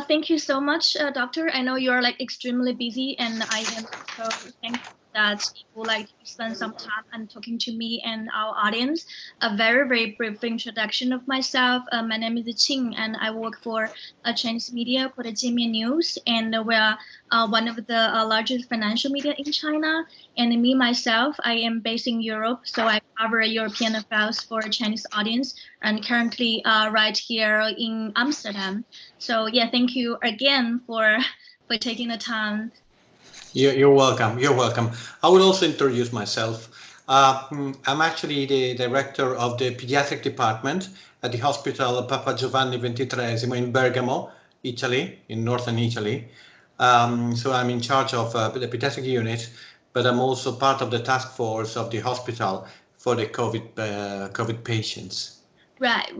Thank you so much, doctor. I know you're like extremely busy, and I am so thankful that you would like to spend some time and talking to me and our audience. A very, very brief introduction of myself. My name is Qing, and I work for a Chinese media called Jimian News, and we're one of the largest financial media in China. And me myself, I am based in Europe, so I cover European affairs for a Chinese audience, and currently right here in Amsterdam. So yeah, thank you again for taking the time. You're welcome. You're welcome. I will also introduce myself. I'm actually the director of the pediatric department at the hospital Papa Giovanni XXIII in Bergamo, Italy, in northern Italy. So I'm in charge of the pediatric unit, but I'm also part of the task force of the hospital for the COVID patients. Right.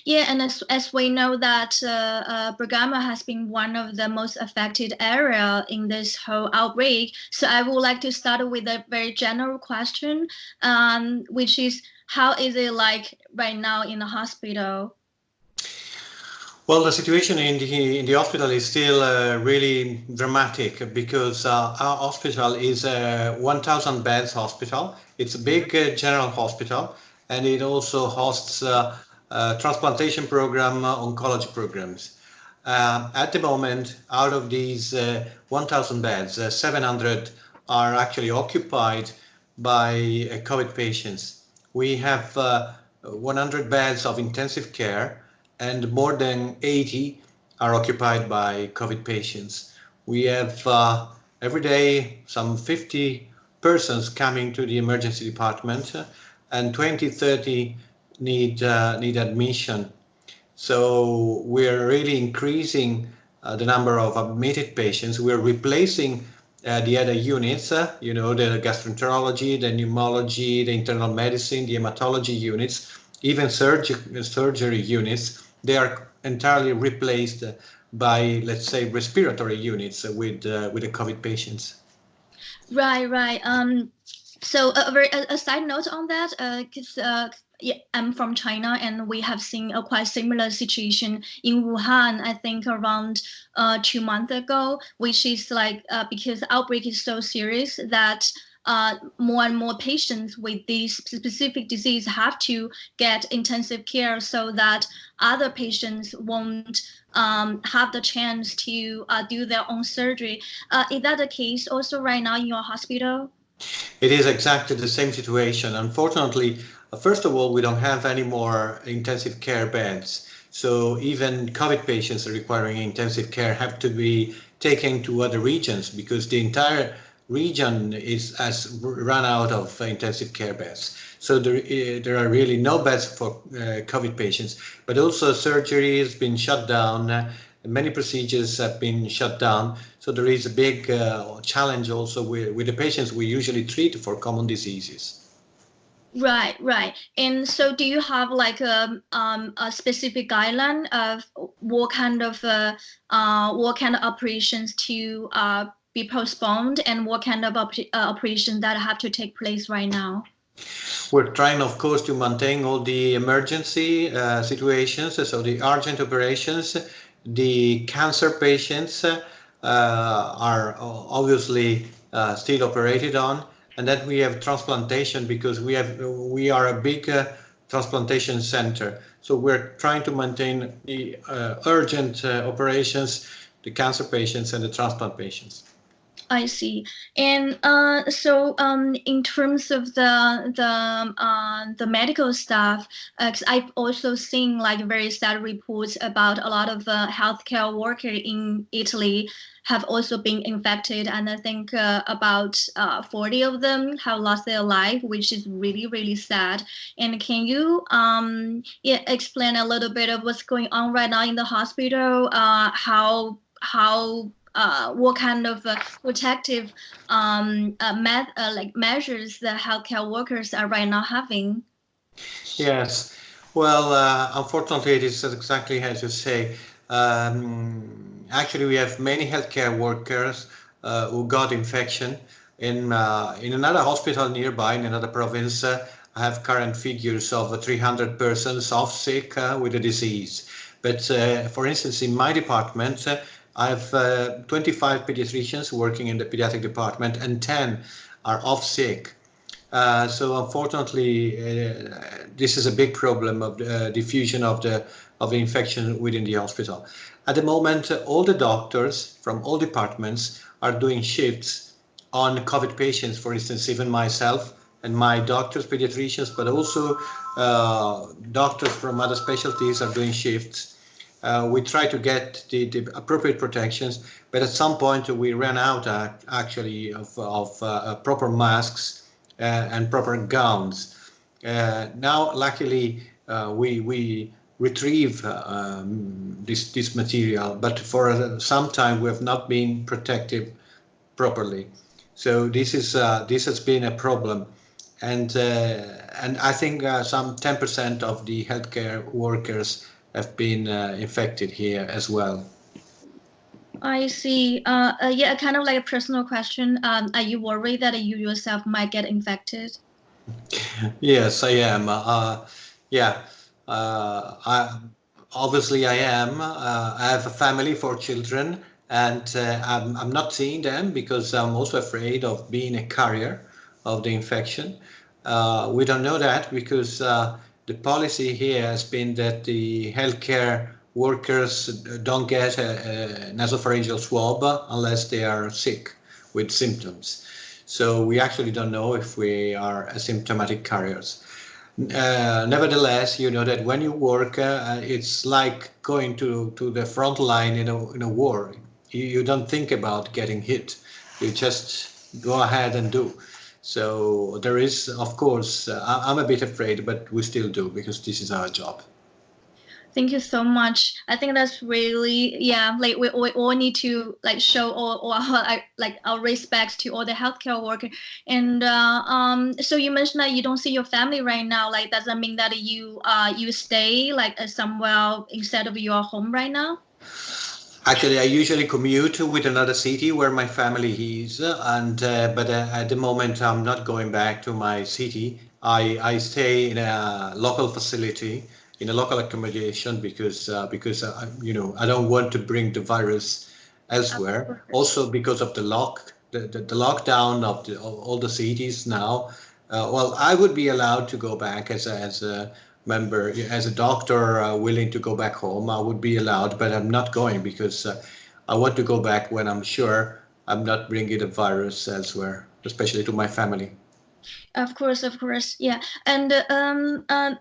Yeah, and as we know that Bergamo has been one of the most affected area in this whole outbreak. So I would like to start with a very general question, which is how is it like right now in the hospital? Well, the situation in the hospital is still really dramatic because our hospital is a 1,000 beds hospital. It's a big general hospital, and it also hosts transplantation program, oncology programs. At the moment, out of these 1,000 beds, 700 are actually occupied by COVID patients. We have 100 beds of intensive care, and more than 80 are occupied by COVID patients. We have every day some 50 persons coming to the emergency department, and 20, 30 need admission. So we're really increasing the number of admitted patients. We're replacing the other units, the gastroenterology, the pneumology, the internal medicine, the hematology units, even surgery units. They are entirely replaced by, let's say, respiratory units with the COVID patients. Right. So a side note on that, because yeah, I'm from China, and we have seen a quite similar situation in Wuhan. I think around 2 months ago, which is like because the outbreak is so serious that more and more patients with this specific disease have to get intensive care so that other patients won't have the chance to do their own surgery. Is that the case also right now in your hospital? It is exactly the same situation. Unfortunately, first of all, we don't have any more intensive care beds. So even COVID patients requiring intensive care have to be taken to other regions because the entire region has run out of intensive care beds. So there are really no beds for COVID patients, but also surgery has been shut down. Many procedures have been shut down. So there is a big challenge also with the patients we usually treat for common diseases. Right. And so, do you have like a specific guideline of what kind of operations to be postponed, and what kind of operations that have to take place right now? We're trying, of course, to maintain all the emergency situations, so the urgent operations. The cancer patients are obviously still operated on, and then we have transplantation because we are a big transplantation center. So we're trying to maintain the urgent operations, the cancer patients, and the transplant patients. I see. And in terms of the medical staff, 'cause I've also seen like very sad reports about a lot of healthcare workers in Italy have also been infected, and I think about 40 of them have lost their life, which is really, really sad. And can you explain a little bit of what's going on right now in the hospital? How what kind of protective measures the healthcare workers are right now having? Yes. Well, unfortunately, it is exactly as you say. Actually, we have many healthcare workers who got infection in another hospital nearby, in another province. I have current figures of 300 persons off sick with the disease. But for instance, in my department, I have 25 pediatricians working in the pediatric department, and 10 are off sick. So unfortunately, this is a big problem of the diffusion of the infection within the hospital. At the moment, all the doctors from all departments are doing shifts on COVID patients. For instance, even myself and my doctors, pediatricians, but also doctors from other specialties are doing shifts. We try to get the appropriate protections, but at some point we ran out actually of proper masks and proper gowns. Now, luckily, we retrieve this material, but for some time we have not been protected properly. So this has been a problem, and I think some 10% of the healthcare workers have been infected here as well. I see. Yeah, kind of like a personal question. Are you worried that you yourself might get infected? Yes, I am. Yeah, I obviously I am. I have a family, 4 children, and I'm not seeing them because I'm also afraid of being a carrier of the infection. We don't know that because the policy here has been that the healthcare workers don't get a nasopharyngeal swab unless they are sick with symptoms. So we actually don't know if we are asymptomatic carriers. Nevertheless, you know that when you work, it's like going to the front line in a war. You don't think about getting hit. You just go ahead and do. So there is, of course, I'm a bit afraid, but we still do because this is our job. Thank you so much. I think that's really, yeah, like we all need to like show all our like our respects to all the healthcare worker. And so you mentioned that you don't see your family right now. Like, does that mean that you stay like somewhere instead of your home right now? Actually, I usually commute with another city where my family is, and but at the moment I'm not going back to my city. I stay in a local facility, in a local accommodation because I don't want to bring the virus Of elsewhere. course. Also because of the lockdown of all the cities now. Well, I would be allowed to go back as a member, as a doctor willing to go back home. I would be allowed, but I'm not going because I want to go back when I'm sure I'm not bringing the virus elsewhere, especially to my family. Of course, yeah. And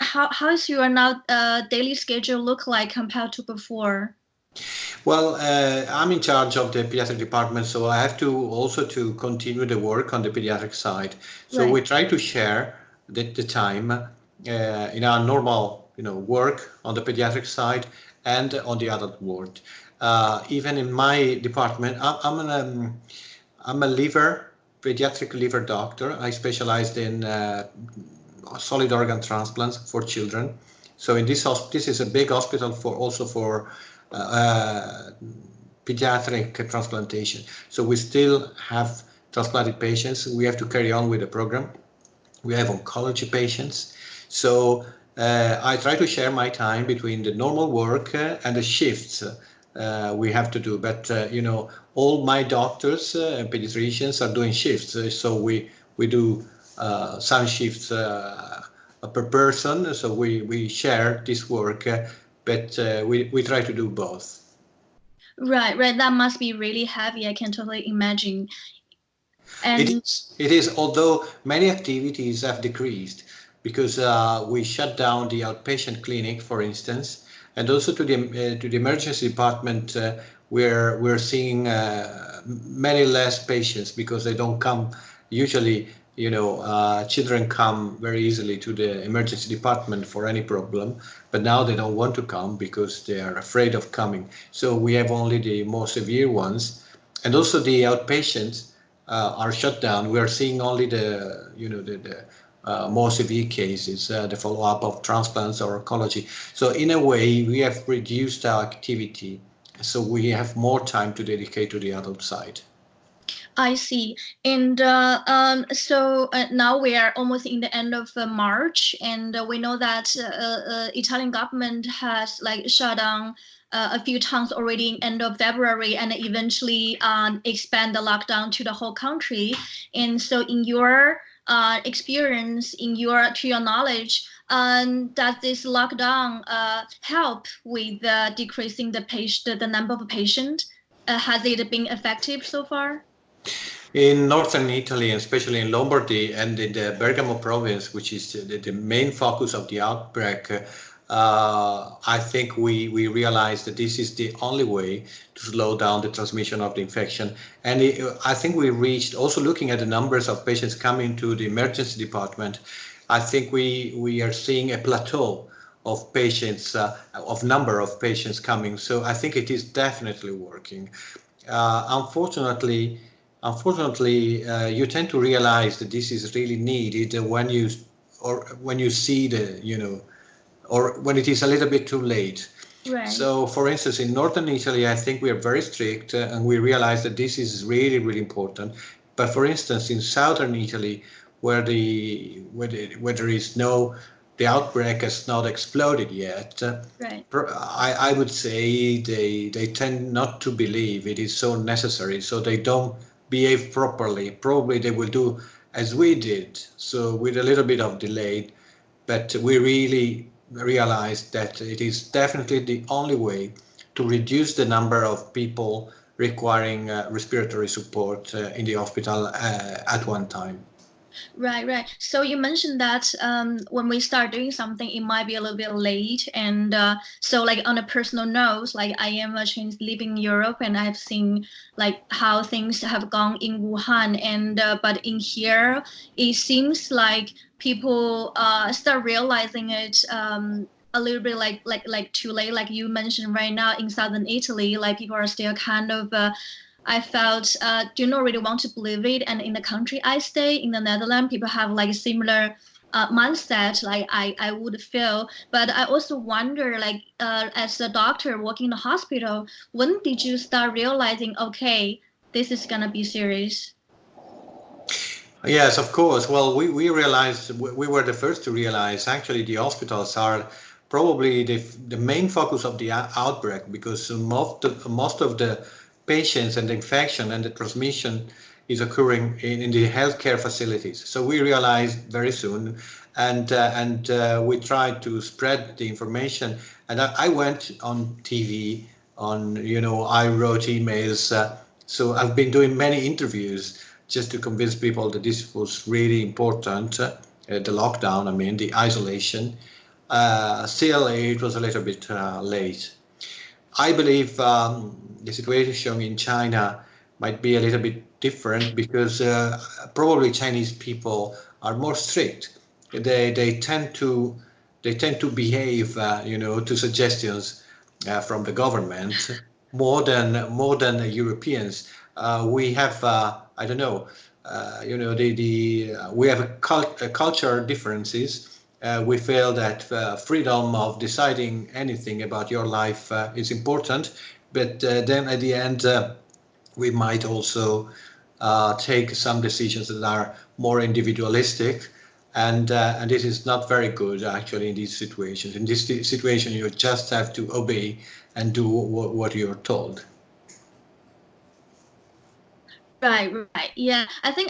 how is your now daily schedule look like compared to before? Well, I'm in charge of the pediatric department, so I have to also to continue the work on the pediatric side. So Right. we try to share the time in our normal, work on the pediatric side and on the adult ward. Even in my department, I'm a pediatric liver doctor. I specialized in solid organ transplants for children. So in this is a big hospital for also for uh, pediatric transplantation. So we still have transplanted patients. We have to carry on with the program. We have oncology patients. So I try to share my time between the normal work and the shifts we have to do. But all my doctors and pediatricians are doing shifts. So we do some shifts per person. So we share this work, but we try to do both. Right, right. That must be really heavy. I can totally imagine. It And is. It is. Although many activities have decreased because we shut down the outpatient clinic, for instance, and also to the emergency department, we're seeing many less patients because they don't come. Usually, children come very easily to the emergency department for any problem, but now they don't want to come because they are afraid of coming. So we have only the more severe ones, and also the outpatients are shut down. We are seeing only the more severe cases, the follow-up of transplants or oncology. So in a way, we have reduced our activity, so we have more time to dedicate to the adult side. I see. And now we are almost in the end of March, and we know that Italian government has like shut down a few towns already in end of February, and eventually expand the lockdown to the whole country. And so, in your experience, to your knowledge, does this lockdown help with decreasing the number of patients? Has it been effective so far? In northern Italy, especially in Lombardy and in the Bergamo province, which is the main focus of the outbreak, I think we realized that this is the only way to slow down the transmission of the infection. And I think we reached, also looking at the numbers of patients coming to the emergency department, I think we are seeing a plateau of patients, of number of patients coming. So I think it is definitely working. Unfortunately, you tend to realize that this is really needed when you see or when it is a little bit too late. Right. So, for instance, in northern Italy, I think we are very strict, and we realize that this is really, really important. But for instance, in southern Italy, where there is the outbreak has not exploded yet. Right. I would say they tend not to believe it is so necessary, so they don't behave properly. Probably they will do as we did, so with a little bit of delay, but we really realized that it is definitely the only way to reduce the number of people requiring respiratory support in the hospital at one time. Right, right. So you mentioned that when we start doing something, it might be a little bit late. And so, like on a personal note, like I am a Chinese living in Europe, and I've seen like how things have gone in Wuhan. And but in here, it seems like people start realizing it. A little bit like too late, like you mentioned right now in southern Italy, like people are still kind of I felt do not really want to believe it. And in the country I stay, in the Netherlands, people have like a similar mindset like I would feel. But I also wonder, like as a doctor working in the hospital, when did you start realizing, okay, this is gonna be serious? Yes, of course. Well, we realized, we were the first to realize actually the hospitals are probably the main focus of the outbreak, because most of the patients and the infection and the transmission is occurring in the healthcare facilities. So we realized very soon, and we tried to spread the information. And I went on TV, I wrote emails. So I've been doing many interviews just to convince people that this was really important. The lockdown, I mean, the isolation. Still, it was a little bit late. I believe the situation in China might be a little bit different because probably Chinese people are more strict. They tend to behave, to suggestions from the government more than Europeans. We have I don't know, we have culture differences. We feel that freedom of deciding anything about your life is important, but then at the end we might also take some decisions that are more individualistic, and this is not very good actually in these situations. In this situation, you just have to obey and do what you're told. Right, right. Yeah, I think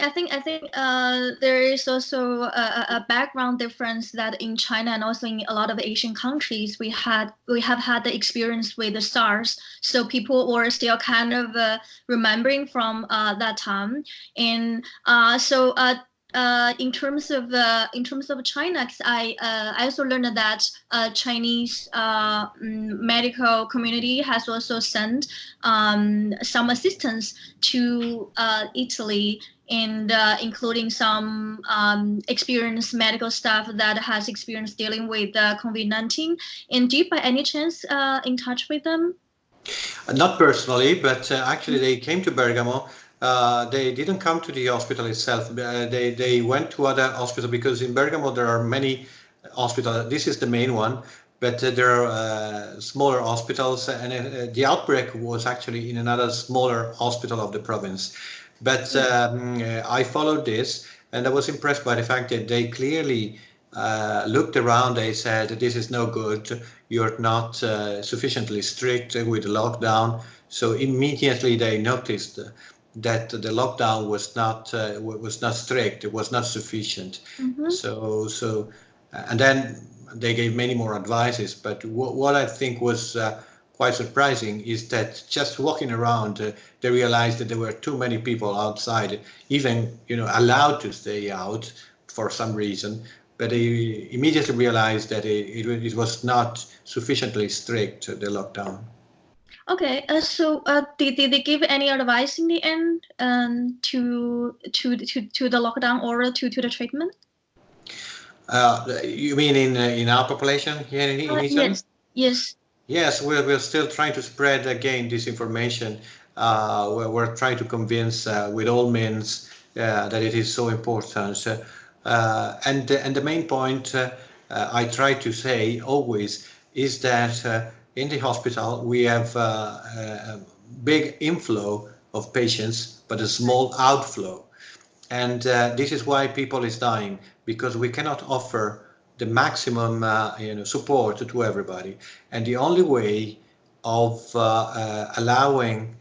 there is also a background difference that in China and also in a lot of Asian countries we have had the experience with the SARS, so people were still kind of remembering from that time. And in terms of China, 'cause I also learned that Chinese medical community has also sent some assistance to Italy, and including some experienced medical staff that has experience dealing with COVID-19. And do you by any chance in touch with them? Not personally, but actually they came to Bergamo. They didn't come to the hospital itself. They went to other hospitals because in Bergamo there are many hospitals. This is the main one, but there are smaller hospitals, and the outbreak was actually in another smaller hospital of the province. But I followed this, and I was impressed by the fact that they clearly looked around. They said, "This is no good. You're not sufficiently strict with the lockdown." So immediately they noticed that the lockdown was not strict. It was not sufficient. Mm-hmm. And then they gave many more advices. But what I think was quite surprising is that just walking around, they realized that there were too many people outside, even allowed to stay out for some reason. But they immediately realized that it was not sufficiently strict, the lockdown. Okay, so did they give any advice in the end to the lockdown or to the treatment? You mean in our population here in Italy? Yes, yes. Yes, we're still trying to spread again this information. We're trying to convince with all means that it is so important. And the main point I try to say always is that in the hospital we have a big inflow of patients, but a small outflow. And this is why people is dying, because we cannot offer the maximum support to everybody. And the only way of allowing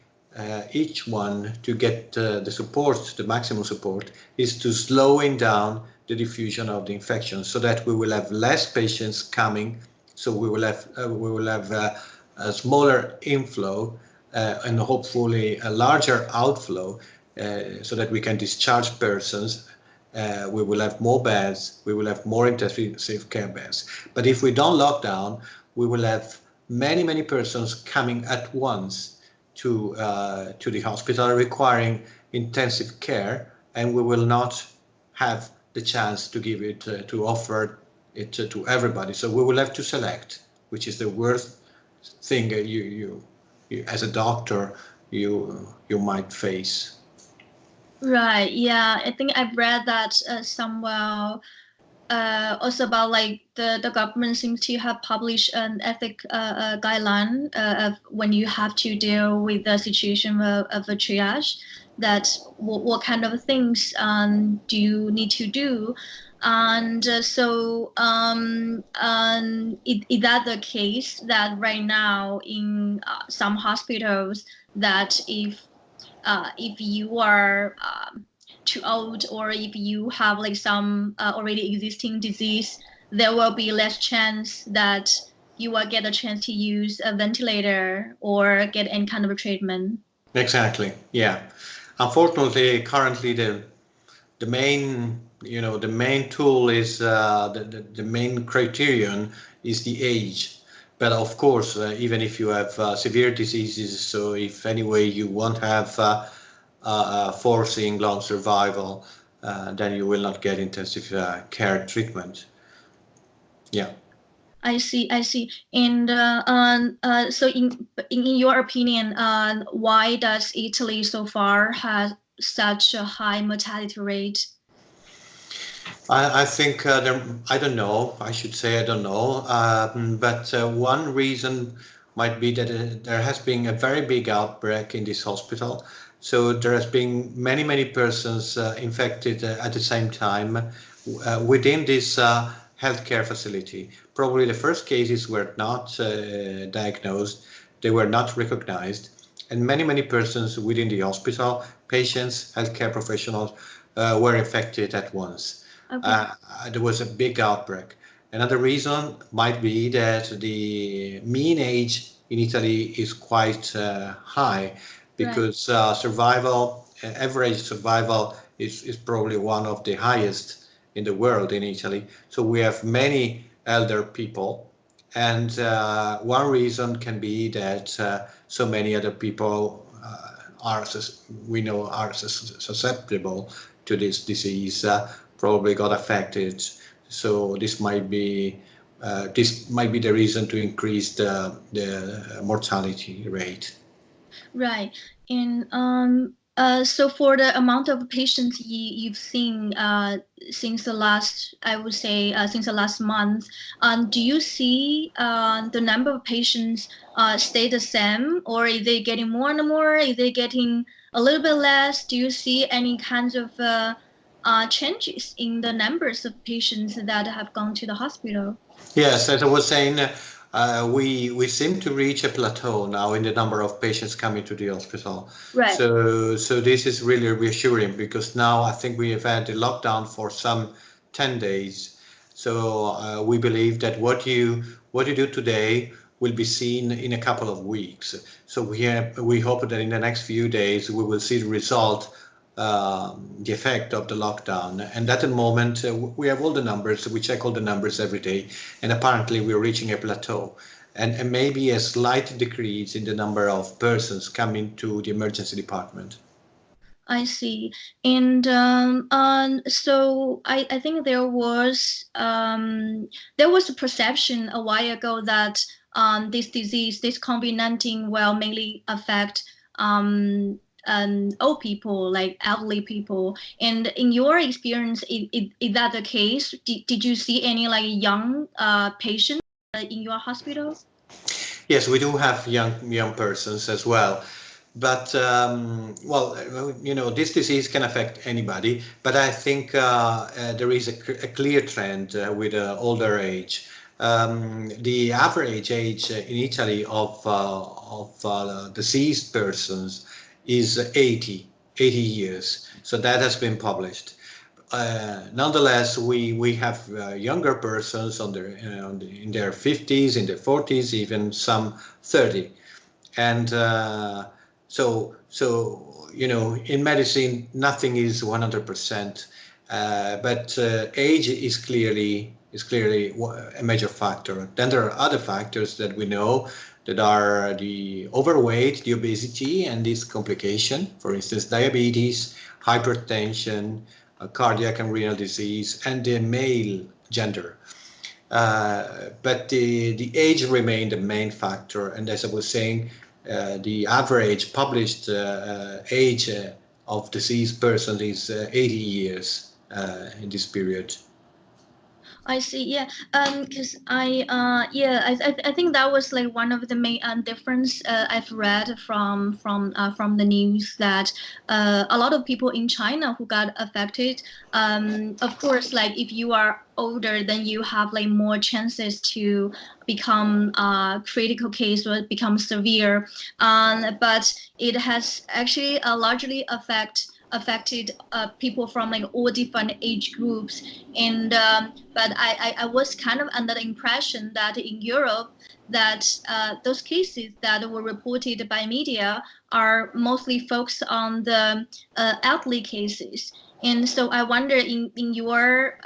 each one to get the support, the maximum support, is to slowing down the diffusion of the infection, so that we will have less patients coming, so we will have a smaller inflow and hopefully a larger outflow, so that we can discharge persons. We will have more beds, we will have more intensive care beds. But if we don't lock down, we will have many persons coming at once to the hospital requiring intensive care, and we will not have the chance to give it to offer it to everybody. So we will have to select, which is the worst thing you as a doctor you might face. Right. Yeah, I think I've read that somewhere. Also about like the government seems to have published an ethic guideline of when you have to deal with the situation of a triage, that what kind of things do you need to do, and is that the case that right now in some hospitals, that if you are too old, or if you have like some already existing disease, there will be less chance that you will get a chance to use a ventilator or get any kind of a treatment. Exactly. Yeah. Unfortunately, currently the main tool is the main criterion is the age. But of course, even if you have severe diseases, so if anyway you won't have forcing long survival, then you will not get intensive care treatment. Yeah. I see, I see. And so in your opinion, why does Italy so far have such a high mortality rate? I think I don't know. I should say I don't know. But one reason might be that there has been a very big outbreak in this hospital. So there has been many persons infected at the same time within this healthcare facility. Probably the first cases were not diagnosed, they were not recognized, and many persons within the hospital, patients, healthcare professionals, were infected at once. Okay. There was a big outbreak. Another reason might be that the mean age in Italy is quite high, Right. because average survival is probably one of the highest in the world in Italy. So we have many elder people, and one reason can be that so many other people are susceptible to this disease, probably got affected. So this might be the reason to increase the mortality rate. Right. And So for the amount of patients you've seen since the last, I would say, since the last month, do you see the number of patients stay the same, or is they getting more and more? Is they getting a little bit less? Do you see any kinds of changes in the numbers of patients that have gone to the hospital? Yes, as I was saying, we seem to reach a plateau now in the number of patients coming to the hospital. Right. So this is really reassuring because now I think we have had a lockdown for some 10 days. So we believe that what you do today will be seen in a couple of weeks. So we hope that in the next few days we will see the result, the effect of the lockdown. And at the moment, we have all the numbers. We check all the numbers every day, and apparently we're reaching a plateau. And maybe a slight decrease in the number of persons coming to the emergency department. I see. And so I think there was a perception a while ago that this disease, this COVID-19 will mainly affect old people, like elderly people. And in your experience, is that the case? Did you see any like young patients in your hospital? Yes, we do have young persons as well. But well, this disease can affect anybody. But I think there is a clear trend with older age. The average age in Italy of deceased persons is 80 years. So that has been published. Nonetheless, we have younger persons in their 50s, in their 40s, even some 30. And in medicine, nothing is 100%, but age is clearly a major factor. Then there are other factors that we know that are the overweight, the obesity, and this complication. For instance, diabetes, hypertension, cardiac and renal disease, and the male gender. But the age remained the main factor, and as I was saying, the average published age of deceased person is 80 years in this period. I see. Yeah. Because I think that was like one of the main difference I've read from the news that a lot of people in China who got affected. Of course, like if you are older, then you have like more chances to become critical case or become severe. But it has actually largely affected people from like all different age groups. And but I was kind of under the impression that in Europe that those cases that were reported by media are mostly focused on the elderly cases. And so I wonder, in your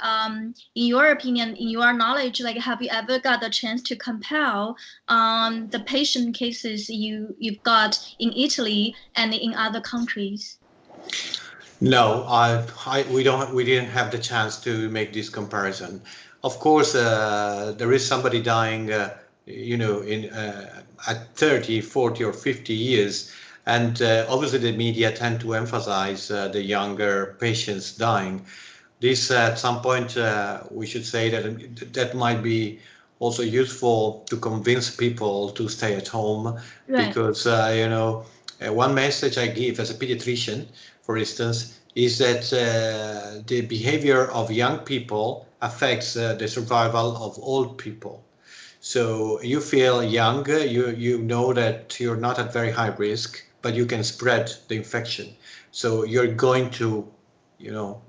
opinion, in your knowledge, like have you ever got the chance to compare the patient cases you've got in Italy and in other countries? No, we didn't have the chance to make this comparison. Of course, there is somebody dying, in at 30, 40, or 50 years, and obviously the media tend to emphasize the younger patients dying. This at some point we should say that that might be also useful to convince people to stay at home, Right. because one message I give as a pediatrician, for instance, is that the behavior of young people affects the survival of old people. So you feel young, you know that you're not at very high risk, but you can spread the infection. So you're going to, you know,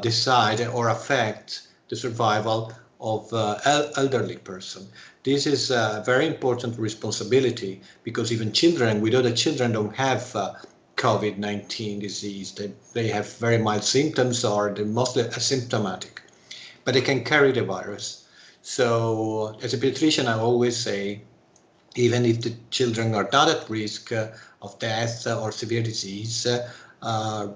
decide or affect the survival of elderly person. This is a very important responsibility, because even children, we know that children don't have COVID-19 disease. They have very mild symptoms, or they're mostly asymptomatic, but they can carry the virus. So as a pediatrician, I always say, even if the children are not at risk of death or severe disease, uh,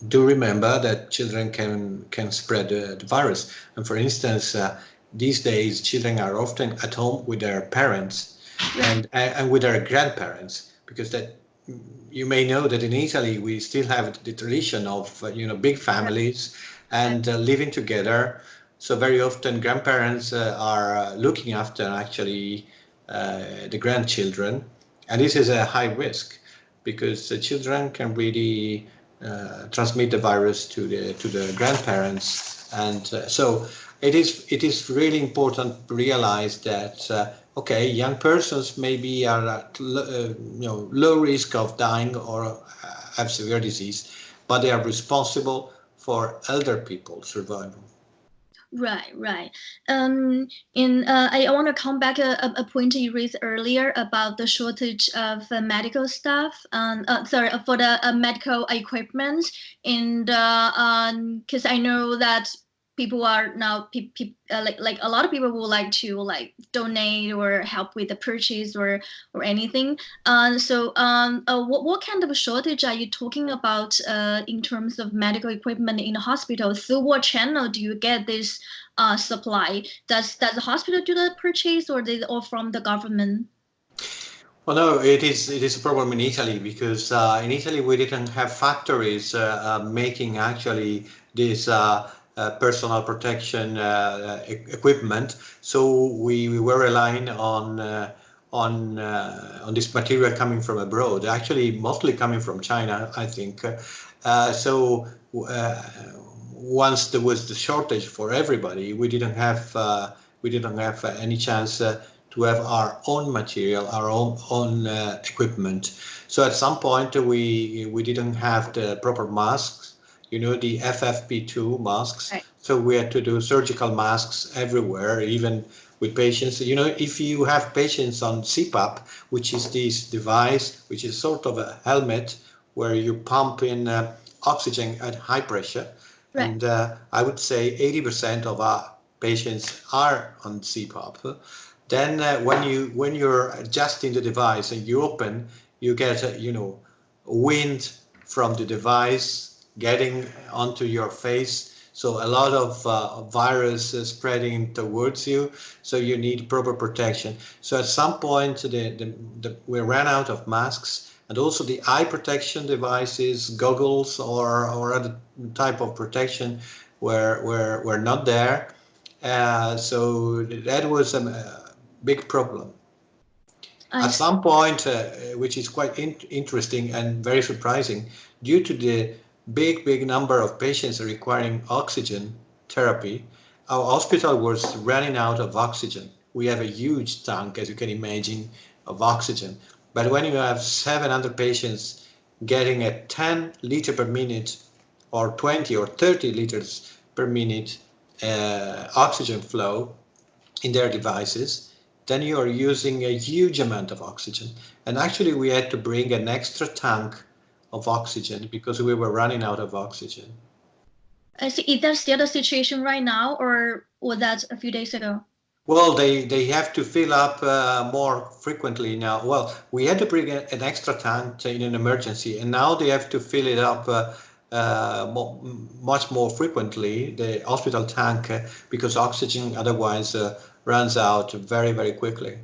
do remember that children can spread the virus. And for instance, these days, children are often at home with their parents and with their grandparents, because you may know that in Italy we still have the tradition of big families and living together. So very often grandparents are looking after actually the grandchildren, and this is a high risk because the children can really transmit the virus to the grandparents, and so it is really important to realize that okay, young persons maybe are at low risk of dying or have severe disease, but they are responsible for elder people's survival. Right, right. I want to come back a point you raised earlier about the shortage of medical staff. Sorry, for the medical equipment. And because I know that people are now like a lot of people would like to like donate or help with the purchase or anything. What kind of shortage are you talking about in terms of medical equipment in the hospital? Through what channel do you get this supply? Does the hospital do the purchase or from the government? Well, no, it is a problem in Italy because in Italy we didn't have factories making actually this personal protection equipment, so we were relying on this material coming from abroad, actually mostly coming from China, I think. So once there was the shortage for everybody, we didn't have any chance to have our own material, our own equipment. So at some point we didn't have the proper masks, the FFP2 masks. Right. So we had to do surgical masks everywhere, even with patients. If you have patients on CPAP, which is this device, which is sort of a helmet where you pump in oxygen at high pressure, Right. and I would say 80% of our patients are on CPAP. Then when you're adjusting the device and you open, you get wind from the device getting onto your face. So a lot of virus spreading towards you. So you need proper protection. So at some point, we ran out of masks, and also the eye protection devices, goggles or other type of protection were not there. So that was a big problem. I At some point, which is quite interesting and very surprising, due to the big number of patients requiring oxygen therapy, our hospital was running out of oxygen. We have a huge tank, as you can imagine, of oxygen. But when you have 700 patients getting a 10 liter per minute or 20 or 30 liters per minute oxygen flow in their devices, then you are using a huge amount of oxygen. And actually, we had to bring an extra tank of oxygen because we were running out of oxygen. see. Is that still the situation right now, or was that a few days ago? Well, they have to fill up more frequently now. Well, we had to bring an extra tank in an emergency, and now they have to fill it up much more frequently, the hospital tank, because oxygen otherwise runs out very quickly.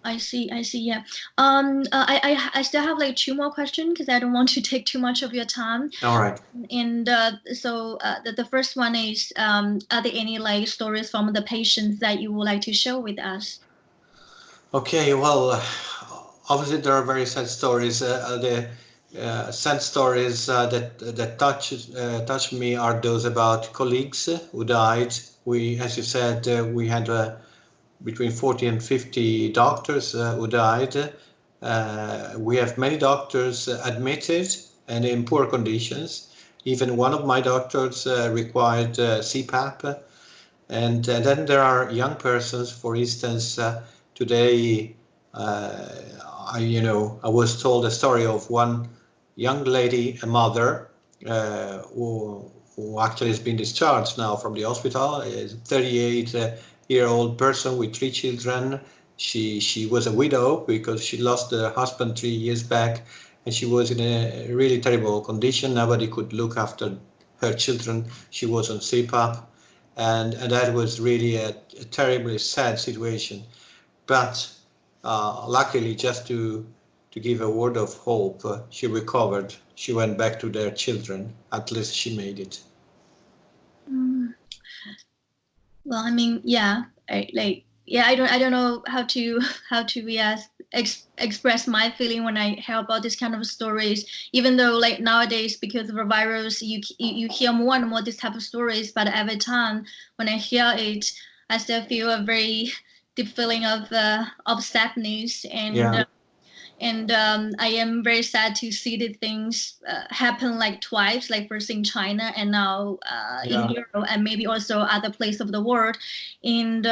I see. I see. Yeah. I still have like two more questions because I don't want to take too much of your time. All right. And the first one is, are there any like stories from the patients that you would like to share with us? Okay, well, obviously there are very sad stories. The sad stories that touch me are those about colleagues who died. As you said, we had between 40 and 50 doctors who died. We have many doctors admitted and in poor conditions. Even one of my doctors required CPAP. And then there are young persons, for instance, today I was told a story of one young lady, a mother, who actually has been discharged now from the hospital, a 38-year-old person with 3 children. She was a widow because she lost her husband 3 years back, and she was in a really terrible condition. Nobody could look after her children. She was on CPAP, and that was really a terribly sad situation. But luckily, just to give a word of hope. She recovered. She went back to their children. At least she made it. Well, I mean, yeah, I don't know how to express my feeling when I hear about this kind of stories. Even though like nowadays, because of the virus, you hear more and more this type of stories. But every time when I hear it, I still feel a very deep feeling of sadness and I am very sad to see the things happen like twice, like first in China and now in Europe and maybe also other places of the world. And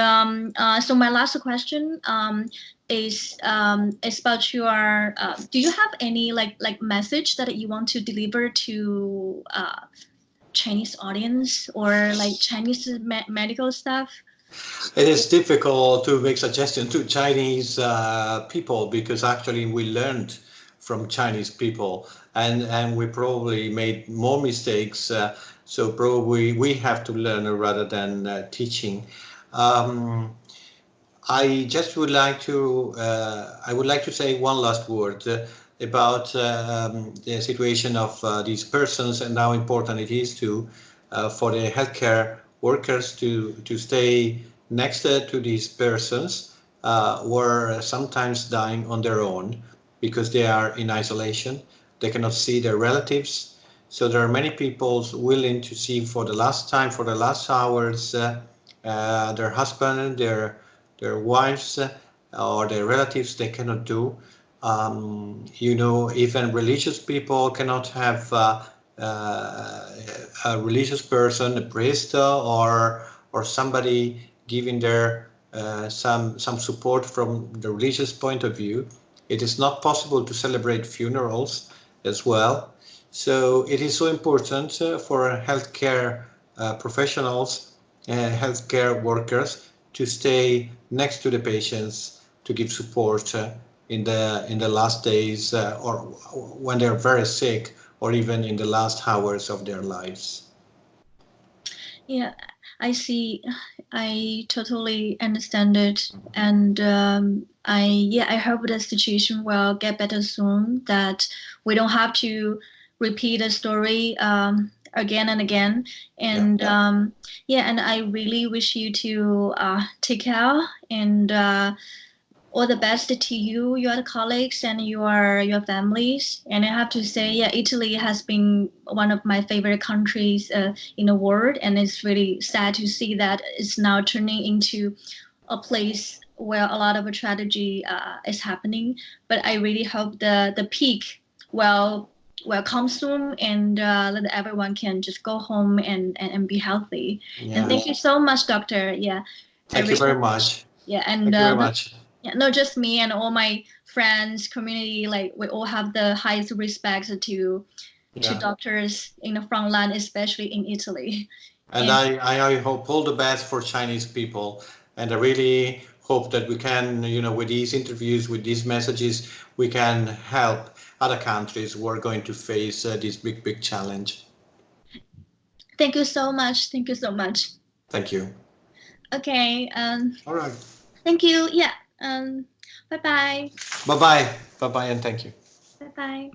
so my last question is about your. Do you have any like message that you want to deliver to Chinese audience or like Chinese medical staff? It is difficult to make suggestions to Chinese people because actually we learned from Chinese people and we probably made more mistakes. So probably we have to learn rather than teaching. Um, I just would like to say one last word about the situation of these persons and how important it is to for the healthcare workers to stay next to these persons who are sometimes dying on their own because they are in isolation. They cannot see their relatives. So there are many people willing to see for the last time, for the last hours, their husband, their wives or their relatives. They cannot do. Even religious people cannot have a religious person, a priest, or somebody giving their some support from the religious point of view. It is not possible to celebrate funerals as well. So it is so important for healthcare professionals, healthcare workers to stay next to the patients to give support in the last days or when they're very sick or even in the last hours of their lives. Yeah, I see. I totally understand it, and I hope the situation will get better soon. That we don't have to repeat the story again and again. And and I really wish you to take care and all the best to you, your colleagues, and your families. And I have to say, yeah, Italy has been one of my favorite countries in the world, and it's really sad to see that it's now turning into a place where a lot of a tragedy is happening. But I really hope the peak will come soon, and that everyone can just go home and be healthy. Yeah. And thank you so much, Doctor. Yeah, Thank you very much. Yeah, and Thank you very much. yeah, not just me and all my friends, community, like we all have the highest respect to doctors in the front line, especially in Italy. And I hope all the best for Chinese people. And I really hope that we can, with these interviews, with these messages, we can help other countries who are going to face this big, big challenge. Thank you so much. Thank you so much. Thank you. Okay. All right. Thank you. Yeah. Bye bye. Bye bye. Bye bye, and thank you. Bye bye.